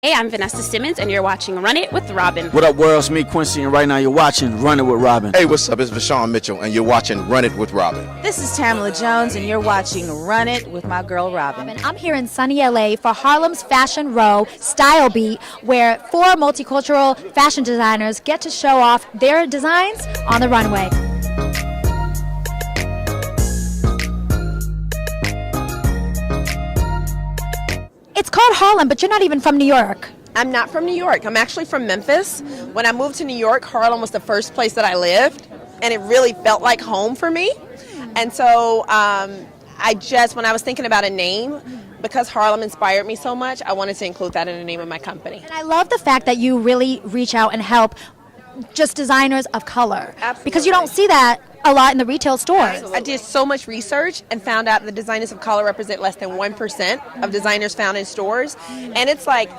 Hey, I'm Vanessa Simmons, and you're watching Run It with Robin. What up, world? It's me, Quincy, and right now you're watching Run It with Robin. Hey, what's up? It's Vashawn Mitchell, and you're watching Run It with Robin. This is Tamala Jones, and you're watching Run It with my girl Robin. I'm here in sunny LA for Harlem's Fashion Row Style Beat, where 4 multicultural fashion designers get to show off their designs on the runway. It's called Harlem, but you're not even from New York. I'm not from New York. I'm actually from Memphis. When I moved to New York, Harlem was the first place that I lived, and it really felt like home for me. And so when I was thinking about a name, because Harlem inspired me so much, I wanted to include that in the name of my company. And I love the fact that you really reach out and help just designers of color. Absolutely. Because you don't see that a lot in the retail stores. I did so much research and found out the designers of color represent less than 1% of designers found in stores. And it's like,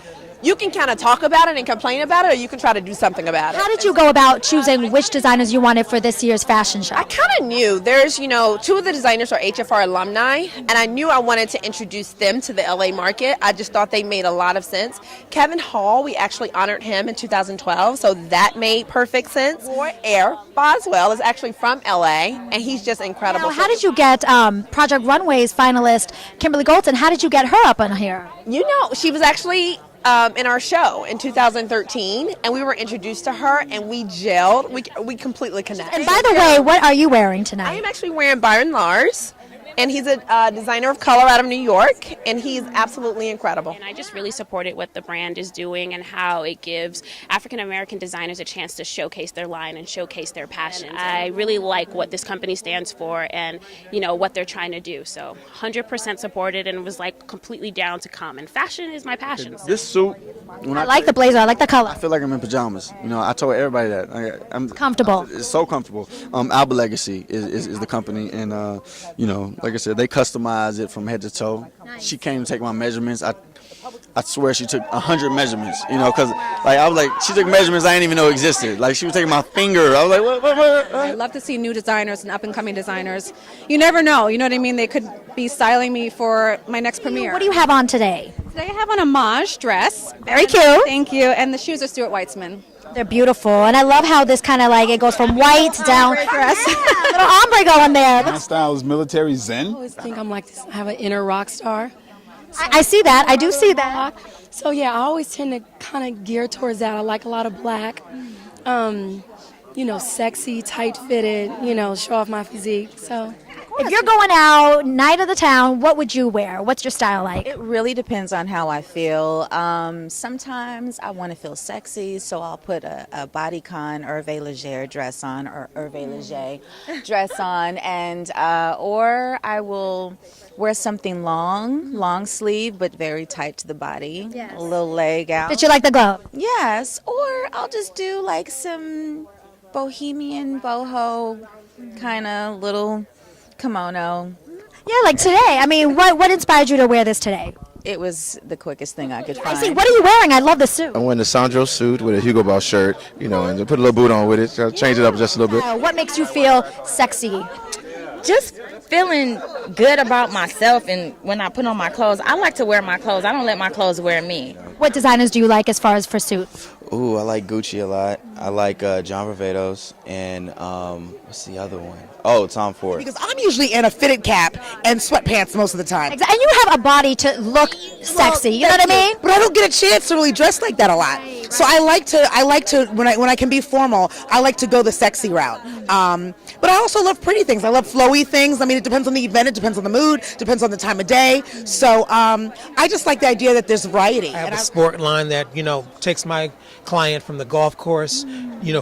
you can kind of talk about it and complain about it, or you can try to do something about it. How did you go about choosing which designers you wanted for this year's fashion show? I kind of knew. There's, 2 of the designers are HFR alumni, and I knew I wanted to introduce them to the LA market. I just thought they made a lot of sense. Kevin Hall, we actually honored him in 2012, so that made perfect sense. Roy Air Boswell is actually from LA, and he's just incredible. Now, how did you get Project Runway's finalist, Kimberly Golden? How did you get her up on here? She was actually in our show in 2013, and we were introduced to her, and we gelled. We completely connected. And by the way, what are you wearing tonight? I am actually wearing Byron Lars, and he's a designer of color out of New York, and he's absolutely incredible. And I just really supported what the brand is doing and how it gives African American designers a chance to showcase their line and showcase their passion. I really like what this company stands for and, what they're trying to do. So 100% supported and was completely down to come. And fashion is my passion. This suit, I like the blazer. I like the color. I feel like I'm in pajamas. I told everybody that. I'm Comfortable. It's so comfortable. Alba Legacy is the company, and like I said, they customize it from head to toe. Nice. She came to take my measurements. I swear she took 100 measurements. Because I was like, she took measurements I didn't even know existed. Like she was taking my finger. I was like, what? I love to see new designers and up-and-coming designers. You never know, you know what I mean? They could be styling me for my next premiere. What do you have on today? Today I have on a mauve dress. Very cute. Thank you. And the shoes are Stuart Weitzman. They're beautiful, and I love how this kind of it goes from white down. Dress. Little ombre going there. My style is military zen. I always think I'm like this. I have an inner rock star. I see that. I do see that. So yeah, I always tend to kind of gear towards that. I like a lot of black, sexy, tight-fitted, show off my physique. So if you're going out, night of the town, what would you wear? What's your style like? It really depends on how I feel. Sometimes I want to feel sexy, so I'll put a bodycon Hervé Leger dress on, or Hervé Leger dress on, and or I will wear something long sleeve, but very tight to the body. Yes. A little leg out. Did you like the glove? Yes, or I'll just do some bohemian boho kind of little kimono. Yeah, like today. I mean, what inspired you to wear this today? It was the quickest thing I could I find. see. What are you wearing? I love the suit. I'm wearing the Sandro suit with a Hugo Boss shirt, and put a little boot on with it. So change it up just a little bit. What makes you feel sexy? Just feeling good about myself, and when I put on my clothes, I like to wear my clothes. I don't let my clothes wear me. What designers do you like as far as for suits? Ooh, I like Gucci a lot. I like John Varvatos, and what's the other one? Oh, Tom Ford. Because I'm usually in a fitted cap and sweatpants most of the time. Exactly. And you have a body to look sexy. You know what I mean? But I don't get a chance to really dress like that a lot. Right. So I like to when I can be formal, I like to go the sexy route. But I also love pretty things. I love flowy things. I mean, it depends on the event, it depends on the mood, depends on the time of day. So I just like the idea that there's variety. I have a sport line that takes my client from the golf course,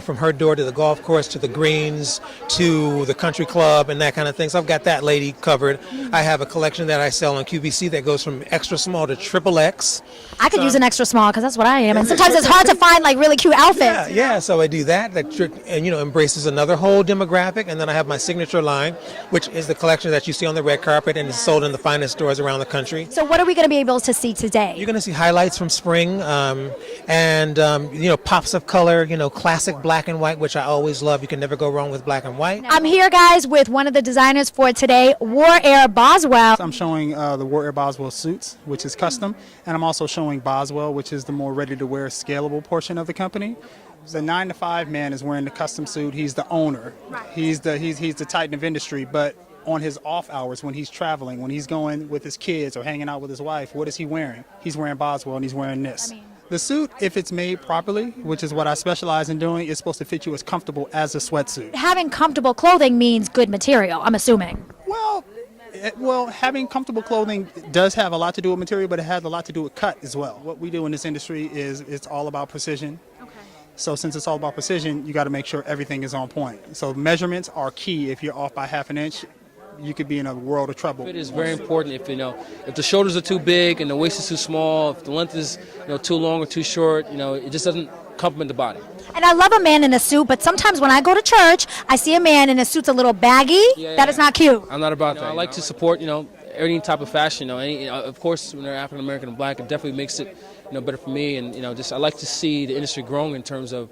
from her door to the golf course to the greens to the country club and that kind of thing. So I've got that lady covered. I have a collection that I sell on QVC that goes from extra small to XXX. I could use an extra small because that's what I am. And sometimes it's hard to find really cute outfits. Yeah. So I do that and embraces another whole demographic. classic, and then I have my signature line, which is the collection that you see on the red carpet and is sold in the finest stores around the country. So what are we going to be able to see today? You're going to see highlights from spring, and pops of color, classic black and white, which I always love. You can never go wrong with black and white. I'm here, guys, with one of the designers for today, War Air Boswell. I'm showing the War Air Boswell suits, which is custom, and I'm also showing Boswell, which is the more ready-to-wear, scalable portion of the company. The 9-to-5 man is wearing the custom suit. He's the owner. Right. He's the titan of industry. But on his off hours, when he's traveling, when he's going with his kids or hanging out with his wife, what is he wearing? He's wearing Boswell, and he's wearing this. The suit, if it's made properly, which is what I specialize in doing, is supposed to fit you as comfortable as a sweatsuit. Having comfortable clothing means good material, I'm assuming. Well, having comfortable clothing does have a lot to do with material, but it has a lot to do with cut as well. What we do in this industry is it's all about precision. Okay. So since it's all about precision, you got to make sure everything is on point. So measurements are key. If you're off by half an inch, you could be in a world of trouble. It is very important. If the shoulders are too big and the waist is too small, if the length is too long or too short, it just doesn't complement the body. And I love a man in a suit, but sometimes when I go to church, I see a man in a suit's a little baggy. That is not cute. I'm not about that. I like to support, any type of fashion. Of course, when they're African American and black, it definitely makes it, better for me. And I like to see the industry growing in terms of,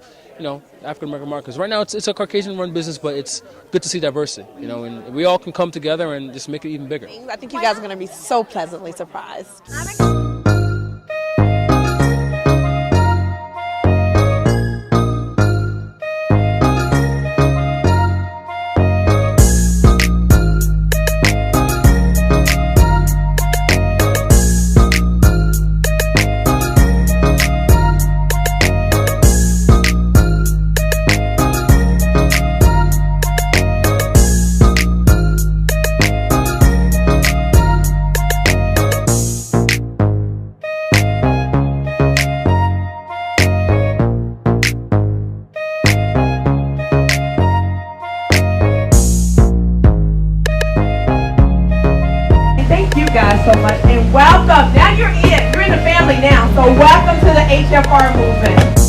African American markets. Right now, it's a Caucasian-run business, but it's good to see diversity. And we all can come together and just make it even bigger. I think you guys are going to be so pleasantly surprised. Thank you guys so much, and welcome. Now you're in the family now, so welcome to the HFR movement.